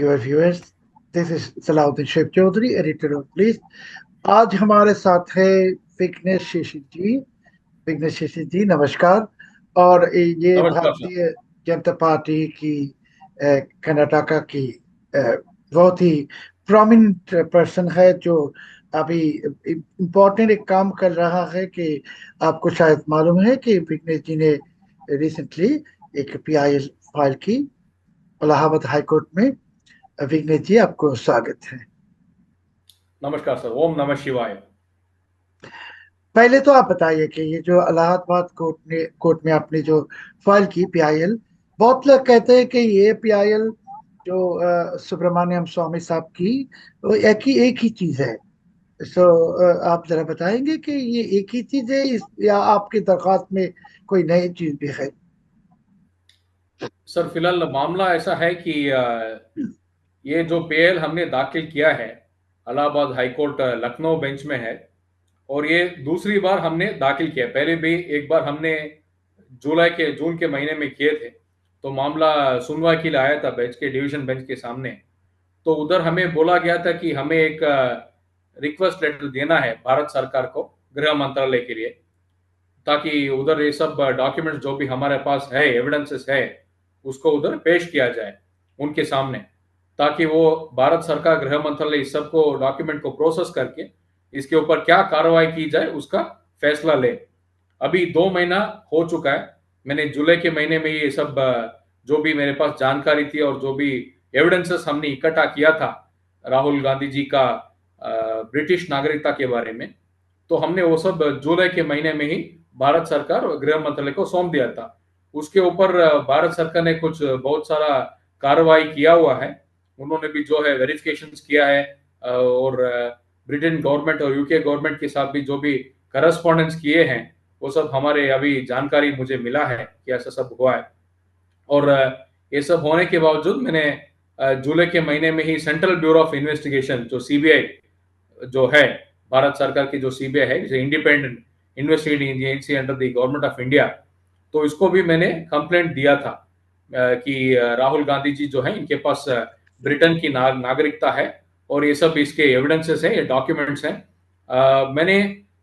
Dear viewers, this is Salauddin Sheikh Chaudhary, editor of police. आज हमारे साथ है विघ्नेश शेषी जी। विघ्नेश शेषी जी, नमस्कार। और ये नमस्कार सर। भारतीय जनता पार्टी की कर्नाटका की बहुत ही प्रोमिनेंट पर्सन है, जो अभी इम्पोर्टेंट एक काम कर रहा है कि आपको शायद मालूम है कि विघ्नेश जी ने रिसेंटली एक पीआईएल फाइल की इलाहाबाद हाई कोर्ट में। विघ्नेश जी, आपको स्वागत है। नमस्कार सर। ओम नमः शिवाय। पहले तो आप बताइए कि ये जो इलाहाबाद कोर्ट में आपने जो फाइल की पीआईएल, बहुत लोग कहते हैं कि ये पीआईएल जो सुब्रमण्यम स्वामी साहब की, वो एक ही चीज है। सो आप जरा बताएंगे कि ये एक ही चीज है या आपकी दरख्वास्त में कोई नई चीज भी है? सर फिलहाल मामला ऐसा है कि ये जो पेल हमने दाखिल किया है Allahabad high court Lucknow bench में है। और ये दूसरी बार हमने दाखिल किया। पहले भी एक बार हमने जून के महीने में किए थे। तो मामला सुनवाई के लिए आया था बेंच के डिवीजन बेंच के सामने। तो उधर हमें बोला गया था कि हमें एक रिक्वेस्ट लेटर देना है भारत सरकार को, गृह मंत्रालय के लिए, ताकि उधर ये सब डॉक्यूमेंट्स जो भी हमारे पास है, एविडेंसेस है, उसको उधर पेश किया जाए उनके सामने, ताकि वो भारत सरकार गृह मंत्रालय इस सब को डॉक्यूमेंट को प्रोसेस करके इसके ऊपर क्या कार्रवाई की जाए उसका फैसला ले। अभी 2 महीना हो चुका है। मैंने जुलाई के महीने में ये सब जो भी मेरे पास जानकारी थी और जो भी एविडेंसेस हमने इकट्ठा किया था राहुल गांधी जी का ब्रिटिश नागरिकता के बारे में, तो हमने वो सब जुलाई के महीने में ही भारत सरकार और गृह मंत्रालय को सौंप दिया था। उसके ऊपर भारत सरकार ने कुछ बहुत सारा कार्रवाई किया हुआ है। उन्होंने भी जो है वेरिफिकेशन किया है, और ब्रिटेन गवर्नमेंट और यूके गवर्नमेंट के साथ भी जो भी करस्पॉन्डेंस किए हैं, वो सब हमारे अभी जानकारी मुझे मिला है कि ऐसा सब हुआ है। और ये सब होने के बावजूद मैंने जुलाई के महीने में ही सेंट्रल ब्यूरो ऑफ इन्वेस्टिगेशन जो सीबीआई जो है, भारत सरकार की जो सीबीआई है, जो independent investigating agency under the government of India, तो इसको भी मैंने कंप्लेंट दिया था कि राहुल गांधी जी जो है इनके पास ब्रिटेन की नागरिकता है और ये सब इसके एविडेंसेस है, ये डॉक्यूमेंट्स हैं। मैंने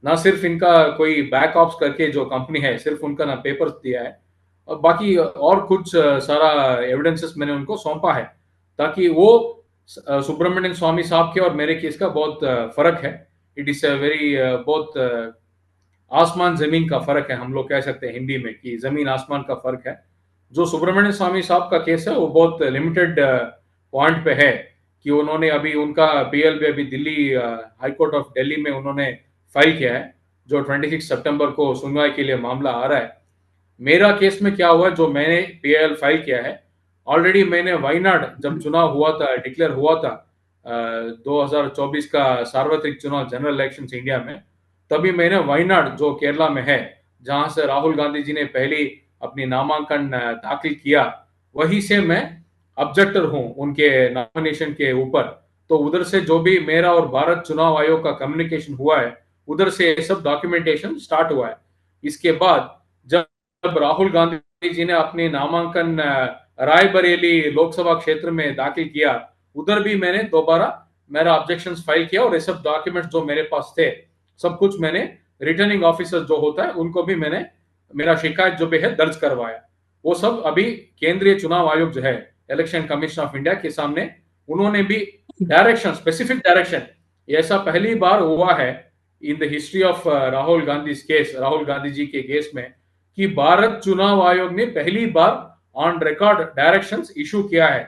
ना सिर्फ इनका कोई बैक ऑप्स करके जो कंपनी है सिर्फ उनका ना पेपर्स दिया है, और बाकी और कुछ सारा एविडेंसेस मैंने उनको सौंपा है, ताकि वो सुब्रमण्यम स्वामी साहब के और मेरे केस का बहुत फर्क है। इट इज वेरी बहुत आसमान जमीन का फर्क है, हम लोग कह सकते हैं हिंदी में कि जमीन आसमान का फर्क है। जो सुब्रमण्यम स्वामी साहब का केस है वो बहुत लिमिटेड पॉइंट पे है कि उन्होंने अभी उनका पीएल भी अभी Delhi high court of Delhi में उन्होंने फाइल किया है, जो 26 सितंबर को सुनवाई के लिए मामला आ रहा है। मेरा केस में क्या हुआ, जो मैंने पीएल फाइल किया है, ऑलरेडी मैंने वायनाड जब चुनाव हुआ था, डिक्लेयर हुआ था 2024 का सार्वत्रिक चुनाव जनरल इलेक्शन इंडिया में, तभी मैंने वायनाड जो केरला में है, जहां से राहुल गांधी जी ने पहली अपनी नामांकन दाखिल किया, वहीं से मैं ऑब्जेक्टर हूं उनके नॉमिनेशन के ऊपर। तो उधर से जो भी मेरा और भारत चुनाव आयोग का कम्युनिकेशन हुआ है, उधर से ये सब डॉक्यूमेंटेशन स्टार्ट हुआ है। इसके बाद जब राहुल गांधी जी ने अपने नामांकन रायबरेली लोकसभा क्षेत्र में दाखिल किया, उधर भी मैंने दोबारा मेरा ऑब्जेक्शन फाइल किया और ये सब डॉक्यूमेंट्स जो मेरे पास थे, सब कुछ मैंने रिटर्निंग ऑफिसर जो होता है उनको भी मैंने मेरा शिकायत जो भी है दर्ज करवाया। वो सब अभी केंद्रीय चुनाव आयोग जो है, इलेक्शन कमीशन ऑफ इंडिया के सामने, उन्होंने भी डायरेक्शन, स्पेसिफिक डायरेक्शन, ऐसा पहली बार हुआ है in the history of Rahul Gandhi case, Rahul Gandhi ji के केस में, कि भारत चुनाव आयोग ने पहली बार ऑन रिकॉर्ड डायरेक्शंस इशू किया है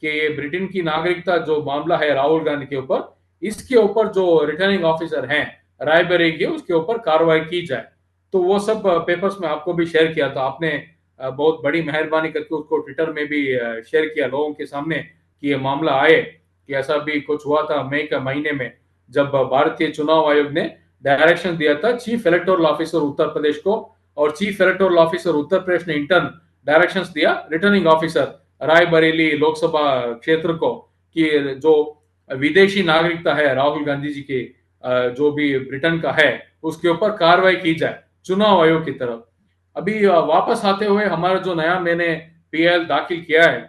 कि ये ब्रिटेन की नागरिकता जो मामला है राहुल गांधी के ऊपर, इसके ऊपर जो रिटर्निंग ऑफिसर हैं रायबरेली के, उसके ऊपर कार्रवाई की जाए। तो वो सब पेपर्स में आपको भी शेयर किया था, आपने बहुत बड़ी मेहरबानी करके उसको ट्विटर में भी शेयर किया लोगों के सामने कि ये मामला आए, कि ऐसा भी कुछ हुआ था मई के महीने में, जब भारतीय चुनाव आयोग ने डायरेक्शन दिया था chief electoral officer Uttar Pradesh को, और chief electoral officer Uttar Pradesh ने इंटर्न डायरेक्शंस दिया रिटर्निंग ऑफिसर रायबरेली लोकसभा क्षेत्र को, कि जो विदेशी नागरिकता है राहुल गांधी जी की, जो भी ब्रिटेन का है, उसके ऊपर कार्रवाई की जाए चुनाव आयोग की तरफ। अभी वापस आते हुए हमारा जो नया मैंने पीएल दाखिल किया है,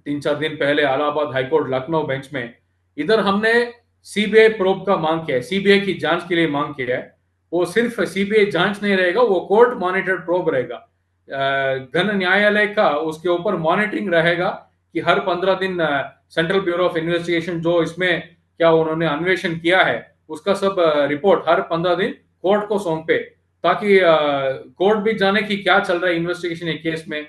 3-4 दिन पहले इलाहाबाद हाईकोर्ट लखनऊ बेंच में, इधर हमने सीबीआई प्रोब का मांग किया है, सीबीआई की जांच के लिए मांग किया है। वो सिर्फ सीबीआई जांच नहीं रहेगा, वो कोर्ट मॉनिटर्ड प्रोब रहेगा। घन न्यायालय का उसके ऊपर मॉनिटरिंग रहेगा कि हर 15 दिन सेंट्रल ब्यूरो ऑफ इन्वेस्टिगेशन जो इसमें क्या उन्होंने अन्वेषण किया है, उसका सब रिपोर्ट हर 15 दिन कोर्ट को सौंपे, ताकि कोर्ट भी जाने कि क्या चल रहा है इन्वेस्टिगेशन एक केस में।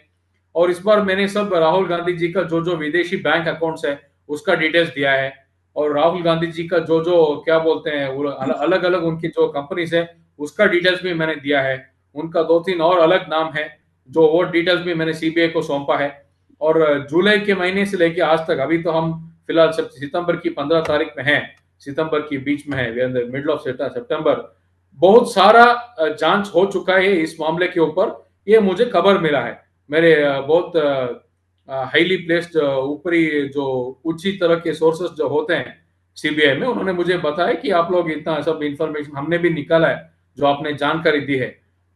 और इस बार मैंने सब राहुल गांधी जी का जो जो विदेशी बैंक अकाउंट्स है उसका डिटेल्स दिया है, और राहुल गांधी जी का जो जो क्या बोलते हैं अलग अलग उनकी जो कंपनीज है उसका डिटेल्स भी मैंने दिया है। उनका 2-3 और अलग नाम है जो वो डिटेल्स भी मैंने सीबीआई को सौंपा है। और जुलाई के महीने से लेके आज तक, अभी तो हम फिलहाल सितंबर की 15 तारीख में हैं, सितंबर की बीच में है, मिडल ऑफ सितंबर, बहुत सारा जांच हो चुका है इस मामले के ऊपर। ये मुझे खबर मिला है मेरे बहुत हाईली प्लेस्ड ऊपरी जो उच्ची तरह के सोर्सेस जो होते हैं सीबीआई में, उन्होंने मुझे बताया कि आप लोग इतना सब इंफॉर्मेशन हमने भी निकाला है जो आपने जानकारी दी है।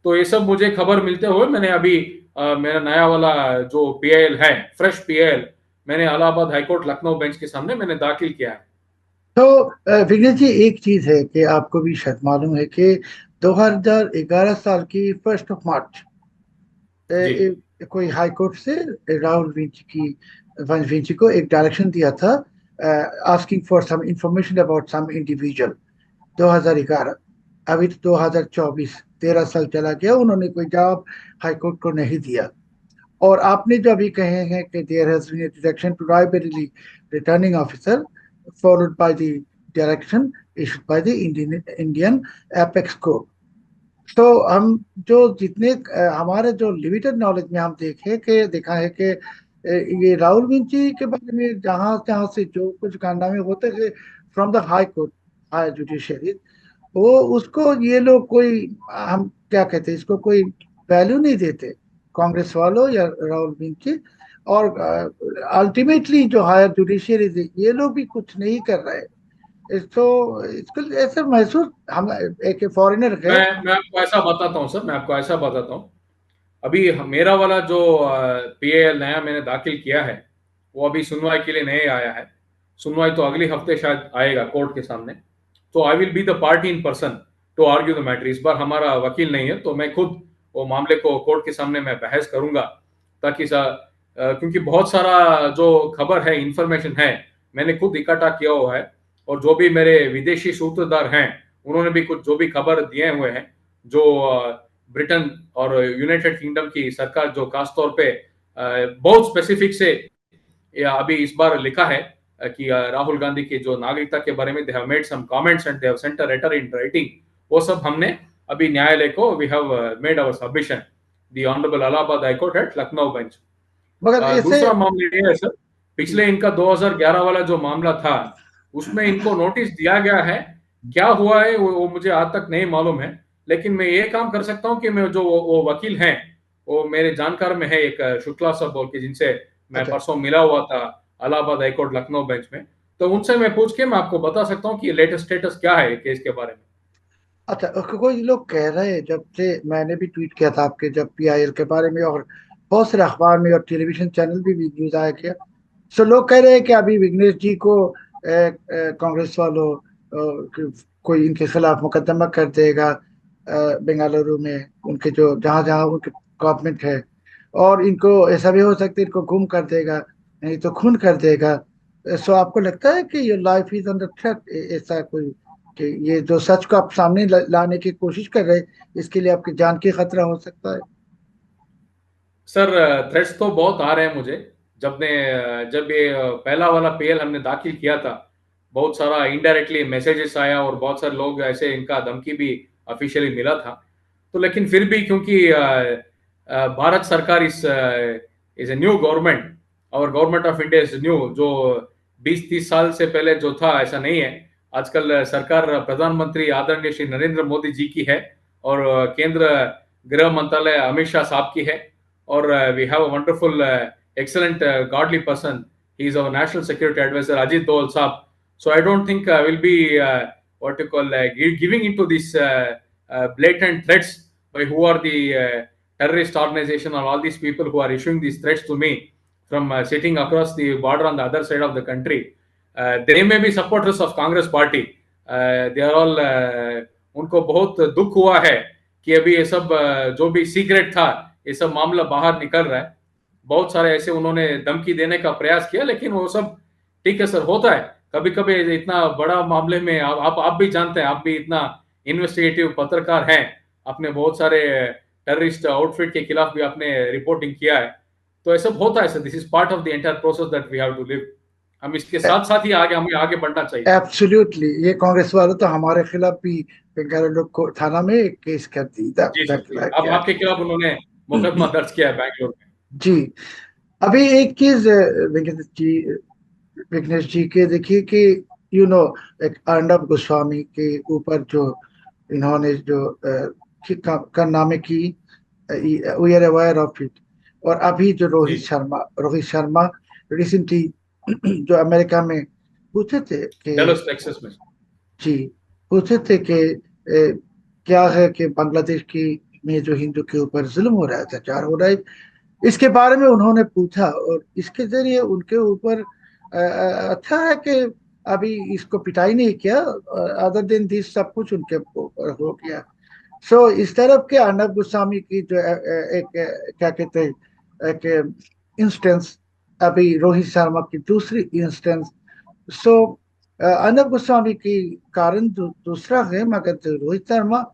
तो ये सब मुझे खबर मिलते हुए मैंने अभी मेरा नया वाला जो पीआईएल है, फ्रेश पीआईएल, मैंने इलाहाबाद हाईकोर्ट लखनऊ बेंच के सामने मैंने दाखिल किया है। तो विघ्नेश जी, एक चीज है कि आपको भी शायद मालूम है कि 2011 साल की 1 मार्च जी कोई हाई कोर्ट से राहुल विंची को एक डायरेक्शन दिया था, asking for some information about some individual. 2011, अभी तो 2024, 13 साल चला गया, उन्होंने कोई जवाब हाई कोर्ट को नहीं दिया। और आपने जो अभी कहे हैं कि there has been direction to Raebareli returning officer followed by the direction issued by the Indian apex court. तो हम जो जितने हमारे जो लिमिटेड नॉलेज में हम देखे कि देखा है कि ये राहुल विंची के बारे में जहाँ जहाँ से जो कुछ कारनामे होते हैं from the high court, high judiciary, वो उसको ये लोग कोई, हम क्या कहते हैं इसको, कोई वैल्यू नहीं देते, कांग्रेस वालों या राहुल विंची। और अल्टीमेटली जो हायर जुडिशरी ये लोग भी कुछ नहीं कर रहे। तो इसको ऐसे महसूस, हम एक फॉरेनर है। मैं आपको ऐसा बताता हूँ सर, मैं आपको ऐसा बताता हूँ। अभी मेरा वाला जो पीएएल नया मैंने दाखिल किया है, वो अभी सुनवाई के लिए नहीं आया है। सुनवाई तो अगले हफ्ते शायद आएगा कोर्ट के सामने। तो I will be the party in person to argue the matter. इस बार हमारा वकील नहीं है, तो मैं खुद वो मामले को कोर्ट के सामने मैं बहस करूंगा, ताकि क्योंकि बहुत सारा जो खबर है, इंफॉर्मेशन है, मैंने खुद इकट्ठा किया हुआ है। और जो भी मेरे विदेशी सूत्रधार हैं, उन्होंने भी कुछ जो भी खबर दिए हुए हैं, जो ब्रिटेन और यूनाइटेड किंगडम की सरकार जो खास तौर पे बहुत स्पेसिफिक से या अभी इस बार लिखा है कि राहुल गांधी के जो नागरिकता के बारे में they have made some comments and they have sent a letter in writing, वो सब हमने अभी न्यायालय को we have made our submission the honourable Allahabad high court at Lucknow bench. मगर ऐसे दूसरा मामला ये है सर, पिछले इनका 2011 वाला जो मामला था, उसमें इनको नोटिस दिया गया है। क्या हुआ है वो मुझे आज तक नहीं मालूम है। लेकिन मैं ये काम कर सकता हूँ कि मैं जो वो वकील हैं, वो मेरे जानकार में है एक शुक्ला साहब बोल के, जिनसे मैं अच्छा परसों मिला हुआ था इलाहाबाद हाईकोर्ट लखनऊ बेंच में। तो उनसे मैं पूछ के मैं आपको बता सकता हूँ कि लेटेस्ट स्टेटस क्या है केस के बारे में। अच्छा, कोई लोग कह रहे हैं, जब से मैंने भी ट्वीट किया था आपके जब पीआईएल के बारे में, और बहुत सारे अखबार में और टेलीविजन चैनल भी न्यूज आया किया। सो लोग कह रहे हैं कि अभी विघ्नेश जी को कांग्रेस वालों कोई इनके खिलाफ मुकदमा कर देगा, बेंगलुरु में उनके जो जहाँ जहाँ उनके गवर्नमेंट है, और इनको ऐसा भी हो सकता है इनको गुम कर देगा, नहीं तो खून कर देगा। सो आपको लगता है कि ये लाइफ इज अंडर थ्रेट, ऐसा कोई, कि ये जो सच को आप सामने लाने की कोशिश कर रहे हैं, इसके लिए आपकी जान की खतरा हो सकता है? सर थ्रेट्स तो बहुत आ रहे हैं मुझे। जब ये पहला वाला पीएल हमने दाखिल किया था, बहुत सारा इनडायरेक्टली मैसेजेस आया और बहुत सारे लोग ऐसे इनका धमकी भी ऑफिशियली मिला था। तो लेकिन फिर भी क्योंकि भारत सरकार इज ए न्यू गवर्नमेंट, और government of India is new, जो 20-30 साल से पहले जो था ऐसा नहीं है। आजकल सरकार प्रधानमंत्री आदरणीय श्री नरेंद्र मोदी जी की है, और केंद्र गृह मंत्रालय अमित शाह साहब की है। Or we have a wonderful, excellent, godly person. He is our national security advisor, Ajit Dol Saab. So I don't think I will be what you call giving into these blatant threats by who are the terrorist organization or all these people who are issuing these threats to me from sitting across the border on the other side of the country. They may be supporters of Congress party. They are all उनको बहुत दुख हुआ है कि अभी ये सब जो भी सीक्रेट था ये सब मामला बाहर निकल रहा है। बहुत सारे ऐसे उन्होंने धमकी देने का प्रयास किया, लेकिन वो सब ठीक है सर, होता है कभी कभी। इतना बड़ा मामले में आप भी जानते हैं, आप भी इतना इन्वेस्टिगेटिव पत्रकार हैं, आपने बहुत सारे टेररिस्ट आउटफिट के खिलाफ भी आपने रिपोर्टिंग किया है, तो ऐसा होता है sir. This is part of the entire process that we have to live. हम इसके साथ साथ ही हमें आगे बढ़ना चाहिए। एब्सोल्युटली, ये कांग्रेस वालों तो हमारे खिलाफ भी बेंगलुरु को थाना में एक केस कर दी, जी सर, जी। अब किया। आपके खिलाफ उन्होंने मुकदमा दर्ज किया है बैंगलोर में। जी। अभी एक चीज विघ्नेश जी के देखिए कि एक अर्णब गोस्वामी के ऊपर जो इन्होंने जो कारनामे की, we are aware of it. और अभी जो जी रोहित शर्मा रिसेंटली जो अमेरिका में पूछे थे कि डलस टेक्सास में। जी, पूछे थे कि क्या है कि बांग्लादेश की में जो हिंदू के ऊपर जुल्म हो रहा है, अत्याचार हो रहा है, इसके बारे में उन्होंने पूछा। और इसके जरिए उनके ऊपर अच्छा है कि अभी इसको पिटाई नहीं किया, अदर दिन दिस सब कुछ उनके ऊपर हो गया। सो इस तरफ के अर्नब गोस्वामी की जो एक क्या कहते हैं एक इंस्टेंस, अभी रोहित शर्मा की दूसरी इंस्टेंस। सो अर्नब गोस्वामी की कारण दूसरा है, मगर जो रोहित शर्मा,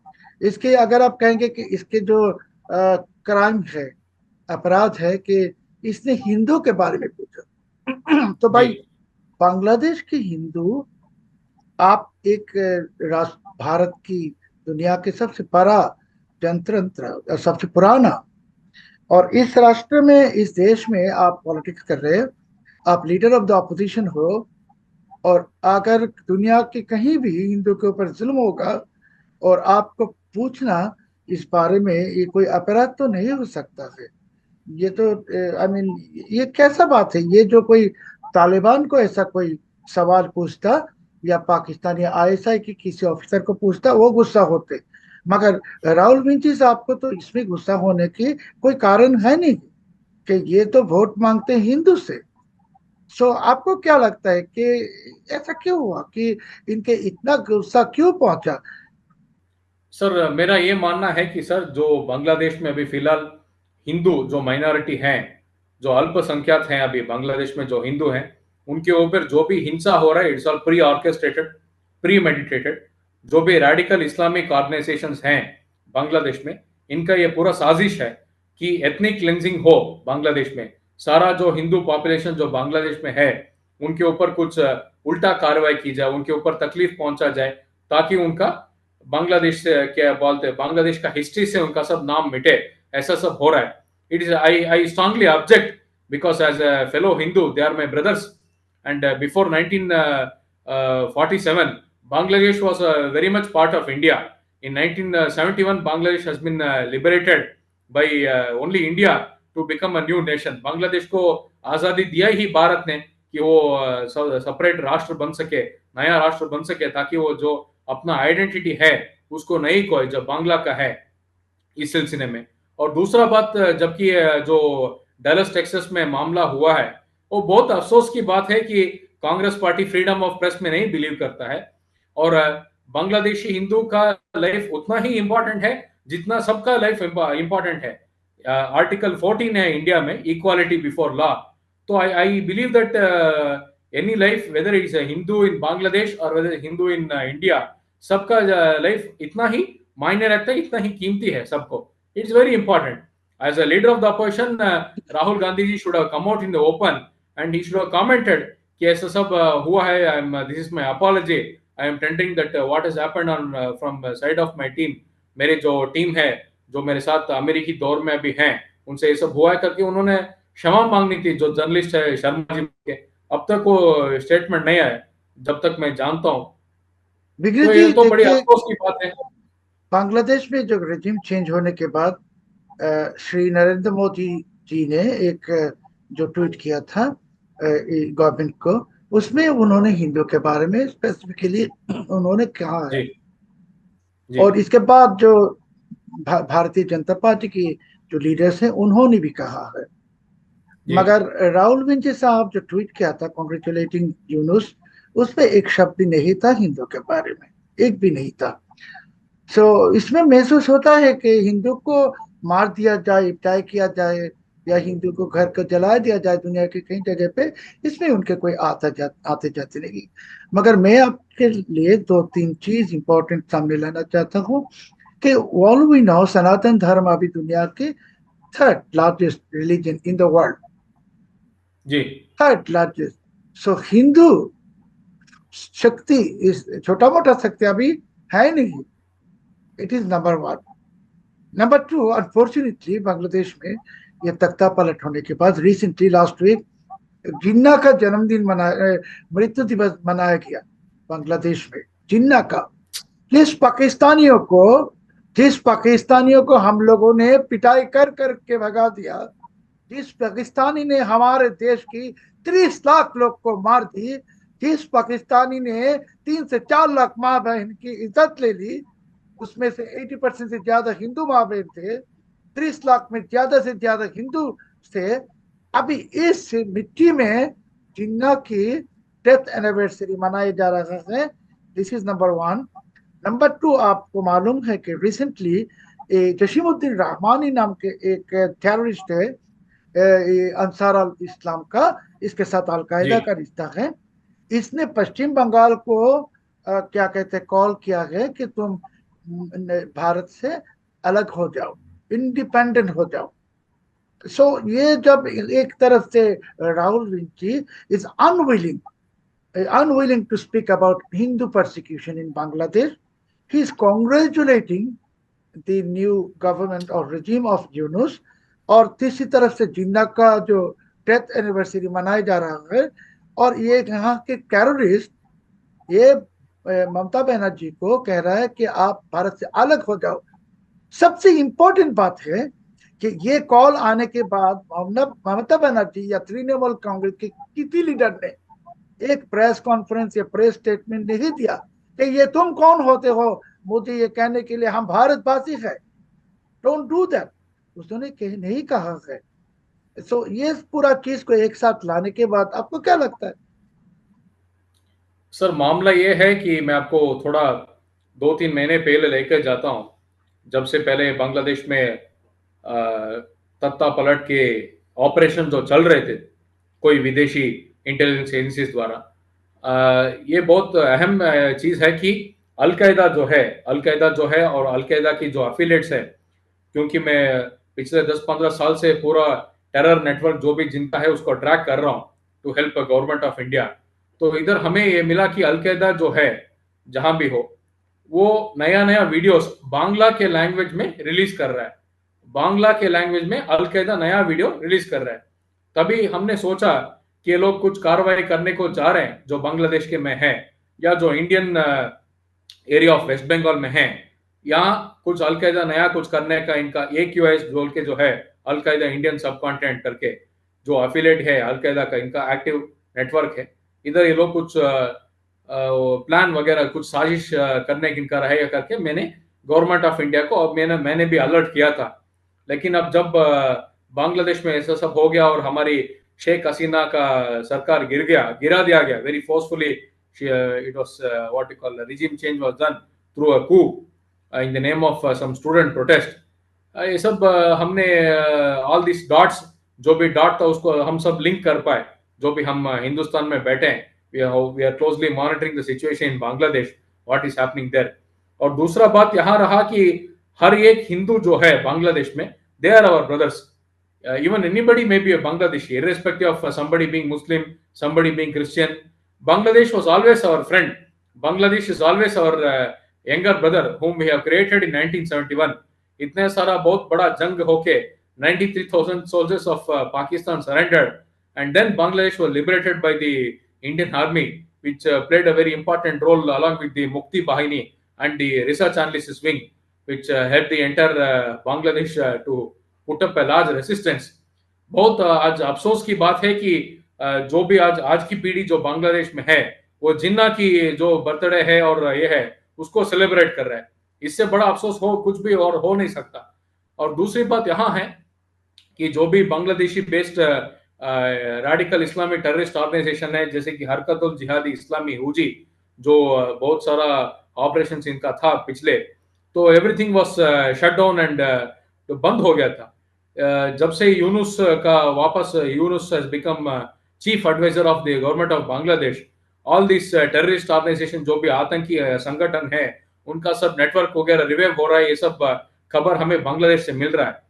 इसके अगर आप कहेंगे कि इसके जो क्राइम है, अपराध है कि इसने हिंदू के बारे में पूछा। तो जी भाई, बांग्लादेश के हिंदू, आप एक राष्ट्र, भारत की दुनिया के सबसे बड़ा जनतंत्र, सबसे पुराना, और इस राष्ट्र में, इस देश में आप पॉलिटिक्स कर रहे हैं, आप लीडर ऑफ द ऑपोजिशन हो, और अगर दुनिया के कहीं भी हिंदू के ऊपर जुल्म होगा और आपको पूछना इस बारे में, ये कोई अपराध तो नहीं हो सकता है। ये तो आई मीन, ये कैसा बात है? ये जो कोई तालिबान को ऐसा कोई सवाल पूछता, या पाकिस्तान या आईएसआई की किसी ऑफिसर को पूछता, वो गुस्सा होते। मगर राहुल विंची साहब को तो इसमें गुस्सा होने की कोई कारण है नहीं, कि ये तो वोट मांगते हैं हिंदू से। सो आपको क्या लगता है कि ऐसा क्यों हुआ कि इनके इतना गुस्सा क्यों पहुंचा? सर, मेरा ये मानना है कि सर, जो बांग्लादेश में अभी फिलहाल हिंदू जो माइनॉरिटी हैं, जो अल्पसंख्यक हैं अभी बांग्लादेश में जो हिंदू हैं, उनके ऊपर जो भी हिंसा हो रहा है, it's all pre orchestrated, pre meditated. जो भी रेडिकल इस्लामिक ऑर्गेनाइजेशंस हैं बांग्लादेश में, इनका ये पूरा साजिश है कि एथनिक क्लेंजिंग हो बांग्लादेश में। सारा जो हिंदू पॉपुलेशन जो बांग्लादेश में है, उनके ऊपर कुछ उल्टा कार्रवाई की जाए, उनके ऊपर तकलीफ पहुंचा जाए, ताकि उनका बांग्लादेश से, क्या बोलते हैं, बांग्लादेश का हिस्ट्री से उनका सब नाम मिटे। ऐसा सब हो रहा है। It is I strongly object, because as a fellow Hindu they are my brothers. And before 1947 Bangladesh was very much part of India. In 1971 Bangladesh has been liberated by only India to become a new nation. Bangladesh को आजादी दिया ही भारत ने कि वो separate राष्ट्र बन सके, नया राष्ट्र बन सके, ताकि वो जो अपना आइडेंटिटी है उसको नहीं कोई जो बांग्ला का है, इस सिलसिले में। और दूसरा बात, जबकि जो डलस टेक्सास में मामला हुआ है, वो बहुत अफसोस की बात है कि Congress party freedom of press में नहीं बिलीव करता है। और बांग्लादेशी हिंदू का लाइफ उतना ही इंपॉर्टेंट है जितना सबका लाइफ इंपॉर्टेंट है। आर्टिकल 14 है इंडिया में, इक्वालिटी बिफोर लॉ। तो I believe that any life, whether it's a Hindu in Bangladesh और वेदर हिंदू इन इंडिया, सबका लाइफ इतना ही मायने रखता है, इतना ही कीमती है सबको। It's very important. As a leader of the opposition, Rahul Gandhi ji should have come out in the open and he should have commented कि ऐसा सब हुआ है। I am, this is my apology. I am tending that what has happened on from side of my team. मेरे जो team है, जो मेरे साथ अमेरिकी दौर में अभी हैं, उनसे ये सब हुआ है करके उन्होंने क्षमा मांगनी थी। जो जर्नलिस्ट है शर्मा जी के, अब तक वो स्टेटमेंट नहीं आया, जब तक मैं जानता हूँ। विग्रेश तो ये जी तो बड़ी देखिए, अफसोस की बात है। बांग्लादेश में जो रेजिम चेंज होने के बाद श्री नरेंद्र मोदी जी ने एक जो ट्वीट किया था गवर्नमेंट को, उसमें उन्होंने हिंदू के बारे में स्पेसिफिकली उन्होंने कहा है। जी जी और इसके बाद जो भारतीय जनता पार्टी की जो लीडर्स हैं, उन्होंने भी कहा है। जी मगर राहुल विंचे साहब जो ट्वीट किया था कॉन्ग्रेचुलेटिंग यूनुस, उस पे एक शब्द भी नहीं था हिंदू के बारे में, एक भी नहीं था। सो इसमें महसूस होता है कि हिंदू को मार दिया जाए, इब्ताई किया जाए, या हिंदू को घर को जला दिया जाए दुनिया के कई जगह पे, इसमें उनके कोई आते जाते नहीं। मगर मैं आपके लिए दो तीन चीज इंपॉर्टेंट सामने लाना चाहता हूँ कि ऑल वी नो सनातन धर्म अभी दुनिया के third largest religion in the world, जी थर्ड लार्जेस्ट। सो हिंदू शक्ति इस छोटा मोटा शक्ति अभी है नहीं। It is number one. Number two, unfortunately Bangladesh में ये तख्ता पलट होने के बाद रिसेंटली लास्ट वीक जिन्ना का जन्मदिन मृत्यु दिवस मनाया गया बांग्लादेश में, जिन्ना का। जिस पाकिस्तानियों को जिस पाकिस्तानियों को हम लोगों ने पिटाई कर कर के भगा दिया, जिस पाकिस्तानी ने हमारे देश की 30 लाख लोग को मार दी, जिस पाकिस्तानी ने 3 से 4 लाख माँ बहन की इज्जत ले ली, उसमें से 80% से ज्यादा हिंदू माँ बहन थे, 30 लाख में ज्यादा से ज्यादा हिंदू थे। अभी इस मिट्टी में जिन्ना की डेथ एनिवर्सरी मनाया जा रहा है। This is number one. Number to, आपको मालूम है कि रिसेंटली जशीमुद्दीन रहमानी नाम के एक टेररिस्ट है, ये अंसार अल इस्लाम का, इसके साथ जी अलकायदा का रिश्ता है। इसने पश्चिम बंगाल को क्या कहते हैं, कॉल किया है कि तुम भारत से अलग हो जाओ, इंडिपेंडेंट हो जाओ। सो ये जब एक तरफ से Rahul Vinci is unwilling to speak about Hindu persecution in Bangladesh, he is congratulating the new government और regime ऑफ यूनुस। और तीसरी तरफ से जिन्ना का जो डेथ एनिवर्सरी मनाया जा रहा है, और ये यहाँ के टेररिस्ट, ये ममता बनर्जी को कह रहा है कि आप भारत से अलग हो जाओ। सबसे इंपॉर्टेंट बात है कि ये कॉल आने के बाद ममता बनर्जी या तृणमूल कांग्रेस के किसी लीडर ने एक प्रेस कॉन्फ्रेंस या प्रेस स्टेटमेंट नहीं दिया कि ये तुम कौन होते हो मुझे ये कहने के लिए हम भारतवासी है। डोंट डू दैट, उसने नहीं कहा है। सो ये पूरा चीज को एक साथ लाने के बाद आपको क्या लगता है? सर, मामला ये है कि मैं आपको थोड़ा 2-3 महीने पहले लेकर जाता हूँ। जब से पहले बांग्लादेश में तख्ता पलट के ऑपरेशन जो चल रहे थे कोई विदेशी इंटेलिजेंस एजेंसीज द्वारा, ये बहुत अहम चीज़ है कि अलकायदा जो है और अलकायदा की जो एफिलिएट्स है, क्योंकि मैं पिछले 10-15 साल से पूरा टेरर नेटवर्क जो भी जिनका है उसको ट्रैक कर रहा हूँ to help government of India. तो इधर हमें ये मिला कि अलकायदा जो है जहां भी हो, वो नया नया वीडियोस बांग्ला के लैंग्वेज में रिलीज कर रहा है। बांग्ला के लैंग्वेज में अलकायदा नया वीडियो रिलीज कर रहा है। तभी हमने सोचा कि ये लोग कुछ कार्रवाई करने को चाह रहे हैं जो बांग्लादेश के में है, या जो Indian area of West Bengal में है। यहाँ कुछ अलकायदा नया कुछ करने का इनका AQIS बोल के जो है, अलकायदा इंडियन सब कॉन्टिनेंट करके जो अफिलेट है अलकायदा का, इनका एक्टिव नेटवर्क है। इधर ये लोग कुछ प्लान वगैरह कुछ साजिश करने की इनका रहेगा करके मैंने गवर्नमेंट ऑफ इंडिया को, अब मैंने भी अलर्ट किया था। लेकिन अब जब बांग्लादेश में ऐसा सब हो गया और हमारी शेख हसीना का सरकार गिरा दिया गया very forcefully, it was what you call regime change was done through a coup in the name of some student protest। ये सब हमने ऑल दिस डॉट्स, जो भी डॉट था उसको हम सब लिंक कर पाए, जो भी हम हिंदुस्तान में बैठे हैं। We are closely monitoring the situation in Bangladesh, what is happening there. और दूसरा बात यहाँ रहा कि हर एक हिंदू जो है बांग्लादेश में, they are our brothers. Even anybody may be a Bangladeshi, irrespective of somebody being Muslim, somebody being Christian. Bangladesh was always our friend. Bangladesh is always our younger brother whom we have created in 1971। इतने सारा बहुत बड़ा जंग होके 93,000 soldiers of Pakistan surrendered, and then Bangladesh was liberated by the Indian Army, which played a very important role along with the Mukti Bahini and the research analysis wing, which helped the entire Bangladesh to put up large resistance. बहुत आज अफसोस की बात है कि जो भी आज की पीढ़ी जो बांग्लादेश में है, वो जिन्ना की जो बर्थडे है और ये है उसको सेलिब्रेट कर रहा है। इससे बड़ा अफसोस हो कुछ भी और हो नहीं सकता। और दूसरी बात यहाँ है कि जो भी बांग्लादेशी बेस्ड रेडिकल इस्लामी टेररिस्ट ऑर्गेनाइजेशन है, जैसे कि हरकतुल जिहादी इस्लामी हुजी, जो बहुत सारा ऑपरेशन इनका था पिछले, तो everything was shut down and तो बंद हो गया था। जब से यूनुस का वापस, Yunus has become chief adviser of the government of Bangladesh, all this terrorist organization जो भी आतंकी संगठन है, उनका सब नेटवर्क वगैरह रिवाइव हो रहा है, ये सब खबर हमें बांग्लादेश से मिल रहा है।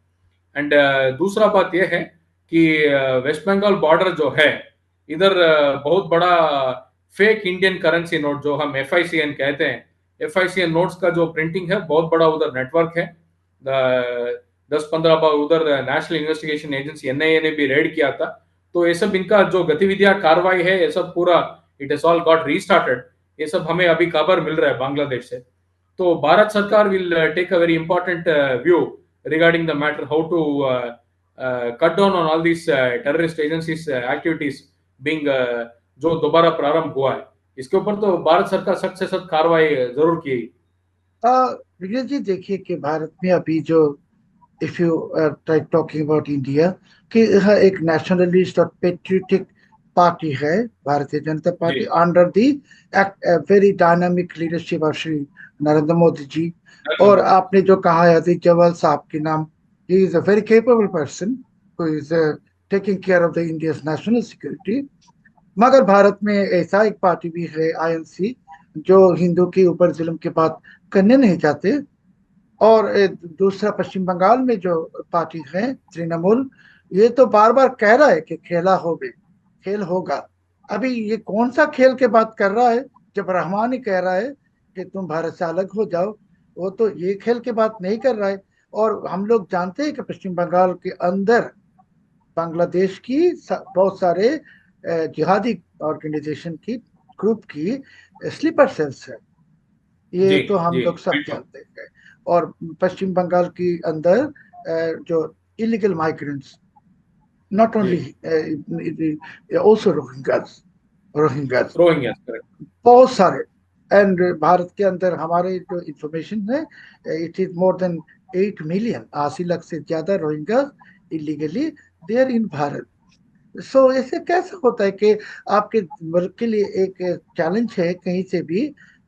एंड दूसरा बात यह है कि वेस्ट बंगाल बॉर्डर जो है, इधर बहुत बड़ा फेक इंडियन करेंसी नोट जो हम FICN कहते हैं, FICN नोट्स का जो प्रिंटिंग है, बहुत बड़ा उधर नेटवर्क है। 10-15 बार उधर नेशनल इन्वेस्टिगेशन एजेंसी NIA ने भी रेड किया था। तो ये सब इनका जो गतिविधियां कार्रवाई है, ये सब पूरा it is all got restarted. ये सब हमें अभी खबर मिल रहा है बांग्लादेश से। तो भारत सरकार will take a very important view regarding the matter, how to cut down on all these terrorist agencies activities being जो दोबारा प्रारंभ हुआ है, इसके ऊपर तो भारत सरकार सख्त से सख्त कार्रवाई जरूर की। विजय जी, देखिए कि भारत में अभी जो, if you try talking about India, कि यह एक नेशनलिस्ट और पेट्रियोटिक पार्टी है, भारतीय जनता पार्टी, जी, under the very dynamic leadership of Shri Narendra Modi ji. Narendra और मोदी। आपने जो कहा है अजीत जवल साहब के नाम, he is a very capable person who is taking care of the India's national security. मगर भारत में ऐसा एक पार्टी भी है, INC, जो हिंदू के ऊपर जुल्म की बात करने नहीं चाहते। और दूसरा पश्चिम बंगाल में जो पार्टी है तृणमूल, ये तो बार बार कह रहा है कि खेला होगा, खेल होगा। अभी ये कौन सा खेल के बात कर रहा है, जब रहमान ही कह रहा है कि तुम भारत से अलग हो जाओ। वो तो ये खेल की बात नहीं कर रहा है। और हम लोग जानते हैं कि पश्चिम बंगाल के अंदर बांग्लादेश की बहुत सारे जिहादी ऑर्गेनाइजेशन की, ग्रुप की स्लीपर सेल्स है। ये जी, तो हम जी, लोग सब बिल्कुल। जानते हैं। और पश्चिम बंगाल के अंदर जो इलीगल माइग्रेंट्स, नॉट जी, only also Rohingyas, Rohingyas Rohingya, correct. बहुत सारे। एंड भारत के अंदर हमारे जो इंफॉर्मेशन है, it is more than 8 million, 80 lakh से ज्यादा Rohingya illegally there in Bharat. So ऐसे कैसे होता है कि आपके मुल्क के लिए एक चैलेंज है कहीं से भी,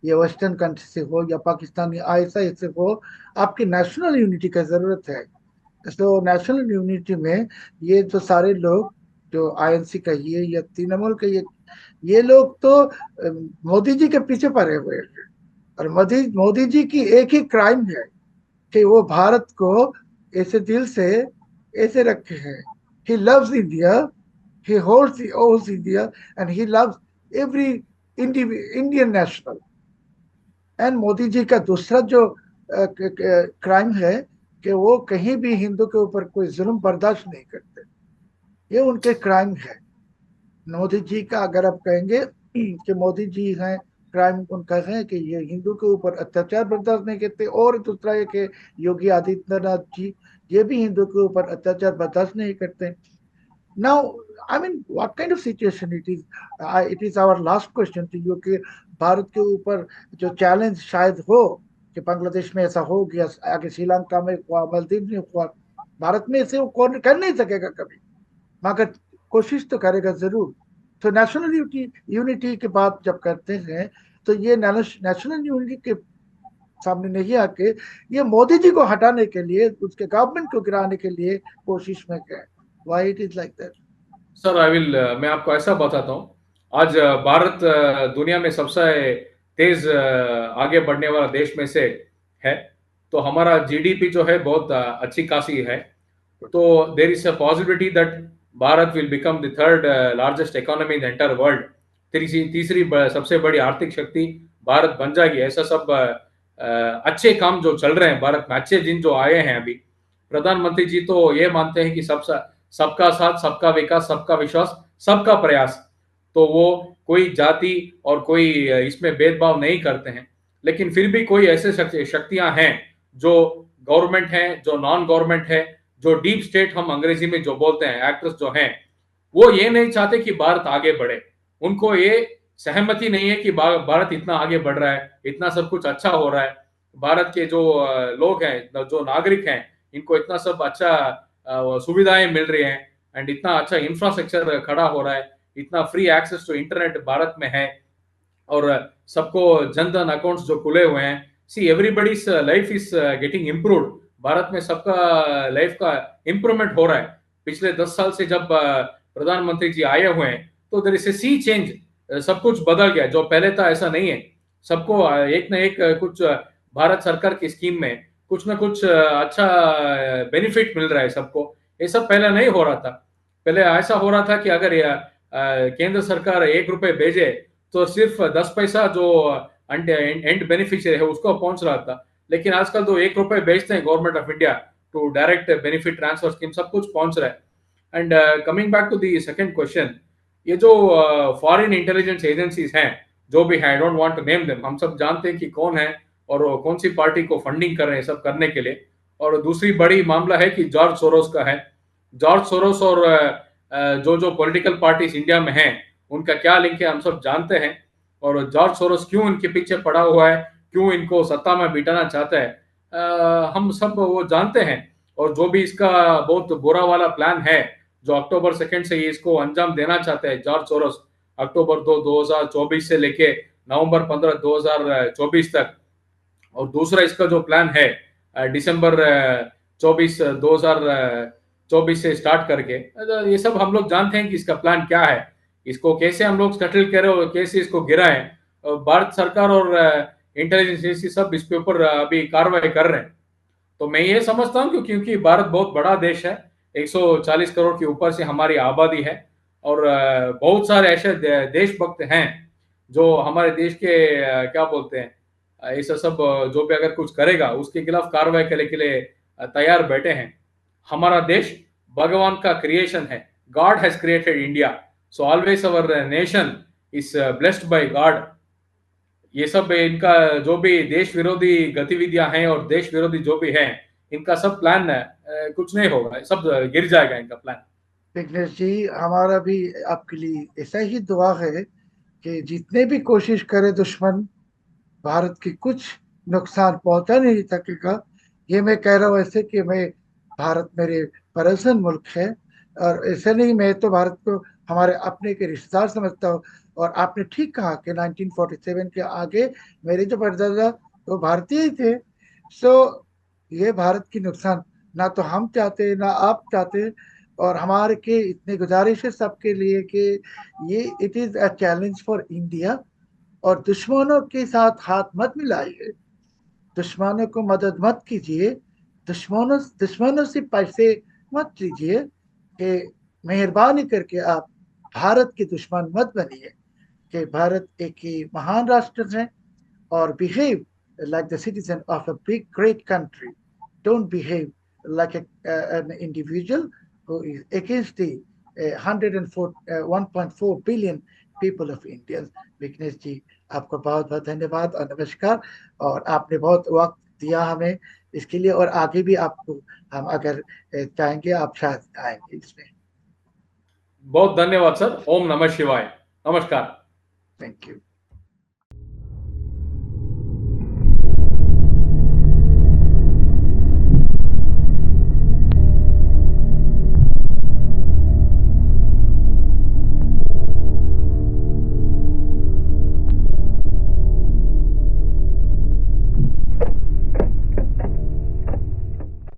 ये वेस्टर्न कंट्री से हो या पाकिस्तान या ऐसा ऐसे हो, आपकी नेशनल यूनिटी का जरूरत है। तो नेशनल यूनिटी में ये जो सारे लोग, जो INC कहिए या तृणमूल कहिए, ये लोग तो मोदी जी के पीछे पड़े हुए हैं। और मोदी मोदी जी की एक ही क्राइम है कि वो भारत को ऐसे दिल से ऐसे रखे हैं। He loves India, he owes India, and he loves every Indian national. And Modi ji का दूसरा जो क्राइम है कि वो कहीं भी हिंदू के ऊपर कोई जुल्म बर्दाश्त नहीं करते। ये उनके क्राइम है। मोदी जी का अगर आप कहेंगे कि मोदी जी हैं, क्राइम उनका है कि ये हिंदू के ऊपर अत्याचार बर्दाश्त नहीं करते। और दूसरा ये कि योगी आदित्यनाथ जी, ये भी हिंदू के ऊपर अत्याचार बर्दाश्त नहीं करते। Now, I mean, what kind of situation it is? It is our last question to you कि भारत के ऊपर जो चैलेंज शायद हो कि बांग्लादेश में ऐसा हो गया, आगे श्रीलंका में हुआ, मालदीव में हुआ, भारत में ऐसे वो कौन कर नहीं सकेगा कभी, मगर कोशिश तो करेगा जरूर। तो नेशनल यूनिटी यूनिटी की बात जब करते हैं, तो ये नेशनल यूनिटी के सामने नहीं आके ये मोदी जी को हटाने के लिए, उसके गवर्नमेंट को गिराने के लिए कोशिश में गए। Why it is like that? Sir I will, मैं आपको ऐसा बताता हूँ। आज भारत दुनिया में सबसे तेज आगे बढ़ने वाला देश में से है। तो हमारा GDP जो है बहुत अच्छी खासी है। तो there is a possibility that Bharat will become the third largest economy in the entire world. तीसरी तीसरी सबसे बड़ी आर्थिक शक्ति भारत बन जाएगी। ऐसा सब अच्छे काम जो चल रहे हैं भारत में, अच्छे दिन जो आए हैं अभी। प्रधानमंत्री जी तो ये मानते हैं कि सबका साथ, सबका विकास, सबका विश्वास, सबका प्रयास। तो वो कोई जाति और कोई इसमें भेदभाव नहीं करते हैं। लेकिन फिर भी कोई ऐसे शक्तियां हैं जो गवर्नमेंट है, जो नॉन गवर्नमेंट है, जो डीप स्टेट हम अंग्रेजी में जो बोलते हैं, एक्टर्स जो हैं, वो ये नहीं चाहते कि भारत आगे बढ़े। उनको ये सहमति नहीं है कि भारत इतना आगे बढ़ रहा है, इतना सब कुछ अच्छा हो रहा है। भारत के जो लोग हैं, जो नागरिक हैं, इनको इतना सब अच्छा सुविधाएं मिल रही हैं। एंड इतना अच्छा इंफ्रास्ट्रक्चर खड़ा हो रहा है, इतना free access to internet Bharat में है, और सबको जनधन अकाउंट्स जो खुले हुए हैं, see everybody's life is getting improved. Bharat में सबका लाइफ का इम्प्रूवमेंट हो रहा है। पिछले 10 साल से जब प्रधानमंत्री जी आए हुए हैं, तो there is a sea change, सब कुछ बदल गया। जो पहले था ऐसा नहीं है। सबको एक ना एक कुछ भारत सरकार की स्कीम में कुछ ना कुछ अच्छा बेनिफिट मिल रहा है सबको। ये सब पहले नहीं हो रहा था। पहले ऐसा हो रहा था कि अगर केंद्र सरकार 1 रुपए भेजे तो सिर्फ 10 पैसा जो एंड बेनिफिशियरी है उसको पहुंच रहा था। लेकिन आजकल तो 1 रुपए भेजते हैं government of India to direct benefit transfer scheme, सब कुछ पहुंच रहा है। And coming back to the second question, ये जो फॉरेन इंटेलिजेंस एजेंसीज हैं, जो भी है, I don't want to name them, हम सब जानते हैं कि कौन है और कौन सी पार्टी को फंडिंग कर रहे हैं सब करने के लिए। और दूसरी बड़ी मामला है कि जॉर्ज सोरोस का है। जॉर्ज सोरोस और जो जो पॉलिटिकल पार्टीज इंडिया में हैं, उनका क्या लिंक है हम सब जानते हैं। और जॉर्ज सोरोस क्यों इनके पीछे पड़ा हुआ है, क्यों इनको सत्ता में बिठाना चाहता है, हम सब वो जानते हैं। और जो भी इसका बहुत बुरा वाला प्लान है, जो अक्टूबर 2 से ये इसको अंजाम देना चाहते हैं जॉर्ज सोरोस, अक्टूबर 2024 से लेके नवंबर 15 2024 तक। और दूसरा इसका जो प्लान है दिसंबर 2024 से स्टार्ट करके, ये सब हम लोग जानते हैं कि इसका प्लान क्या है, इसको कैसे हम लोग सेटल करें और कैसे इसको गिराएं। भारत सरकार और इंटेलिजेंस एजेंसी सब इसके ऊपर अभी कार्रवाई कर रहे हैं। तो मैं ये समझता हूँ क्योंकि भारत बहुत बड़ा देश है, 140 करोड़ के ऊपर से हमारी आबादी है, और बहुत सारे ऐसे देशभक्त हैं जो हमारे देश के क्या बोलते हैं, ऐसा सब जो भी अगर कुछ करेगा उसके खिलाफ कार्रवाई करने के लिए तैयार बैठे हैं। हमारा देश भगवान का क्रिएशन है, God has created India, so always our nation is blessed by God. ये सब इनका जो भी देश विरोधी गतिविधियां हैं और देश विरोधी जो भी हैं, इनका सब प्लान कुछ नहीं होगा, सब गिर जाएगा इनका प्लान। विघ्नेश जी, हमारा भी आपके लिए ऐसा ही दुआ है कि जितने भी कोशिश करे दुश्मन, भारत की कुछ नुकसान पहुंचा नहीं सकेगा। ये मैं कह रहा हूँ ऐसे कि मैं, भारत मेरे पड़ोसन मुल्क है, और ऐसे नहीं, मैं तो भारत को हमारे अपने के रिश्तेदार समझता हूँ। और आपने ठीक कहा कि 1947 के आगे मेरे जो परदादा वो भारतीय ही थे। सो ये भारत की नुकसान ना तो हम चाहते ना आप चाहते। और हमारे के इतने गुजारिश है सबके लिए कि ये it is a challenge for India. और दुश्मनों के साथ हाथ मत मिलाइए, दुश्मनों को मदद मत कीजिए, दुश्मनों दुश्मनों से पैसे मत लीजिए। कि मेहरबानी करके आप भारत के दुश्मन मत बनिए। कि भारत एक ही महान राष्ट्र है, और behave like the citizen of a big great country. Don't behave like an individual who is against the 1.4 billion people of India. Vighnesh जी, आपका बहुत बहुत धन्यवाद और नमस्कार। और आपने बहुत वक्त दिया हमें इसके लिए, और आगे भी आपको हम अगर चाहेंगे आप शायद आएंगे इसमें। बहुत धन्यवाद सर। ओम नमः शिवाय। नमस्कार। Thank you.